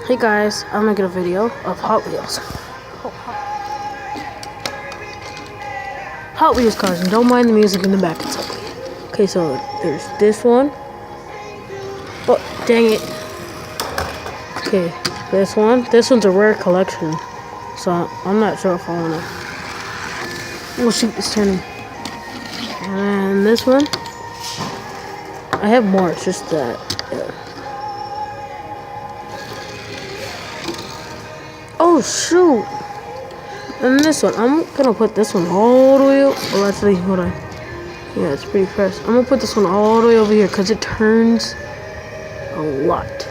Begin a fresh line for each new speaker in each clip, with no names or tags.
Hey guys, I'm making a video of Hot Wheels. Hot Wheels cars, and don't mind the music in the back, it's ugly. Okay, so there's this one. Oh, dang it. Okay, this one. This one's a rare collection, so I'm not sure if I wanna. Oh shoot, it's turning. And this one. I have more, it's just that. Yeah. Oh shoot! And this one, I'm gonna put this one all the way up. Oh, actually, hold on. Yeah, it's pretty pressed. I'm gonna put this one all the way over here because it turns a lot.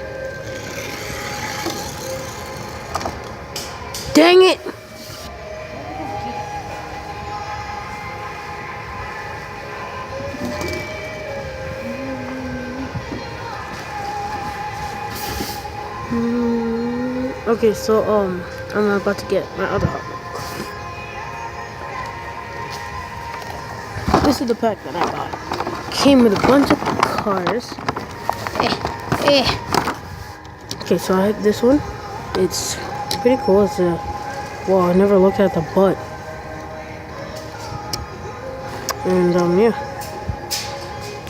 Dang it! Okay, so I'm about to get my other Hot Wheels. This is the pack that I got. Came with a bunch of cars. Okay, so I have this one. It's pretty cool. It's a wow. I never looked at the butt. And yeah.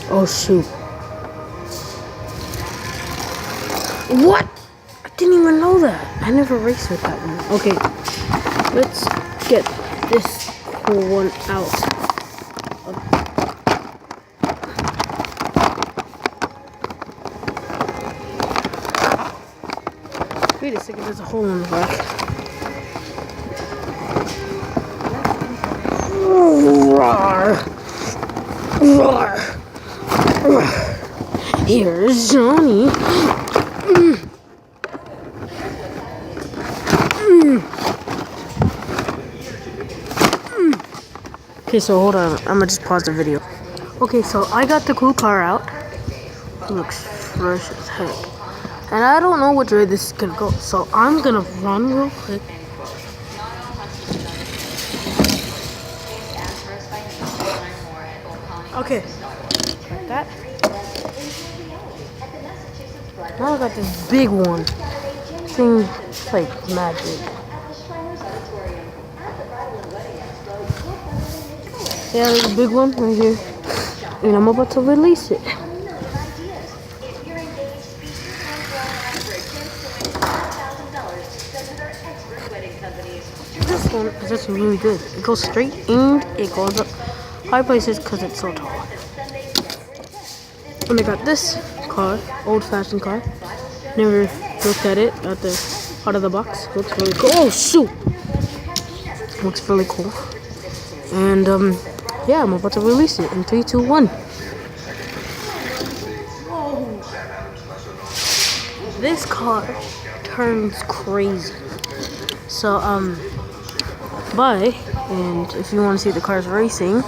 Oh shoot. What? I didn't even know that. I never raced with that one. Okay, let's get this cool one out. Wait a second, there's a hole in the back. Roar. Roar. Roar. Here's Johnny. Okay, so hold on. I'm gonna just pause the video. Okay, so I got the cool car out. It looks fresh as heck. And I don't know which way this is gonna go. So I'm gonna run real quick. Okay. Like that. Now I got this big one. Thing like magic. Yeah, there's a big one right here. And I'm about to release it. This one is just really good. It goes straight and it goes up high places because it's so tall. And I got this car, old-fashioned car. Never looked at it out of the box. Looks really cool. Oh shoot! Looks really cool. And yeah, I'm about to release it in 3, 2, 1. Whoa! This car turns crazy. So bye. And if you want to see the cars racing,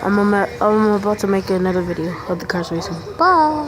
I'm about to make another video of the cars racing. Bye.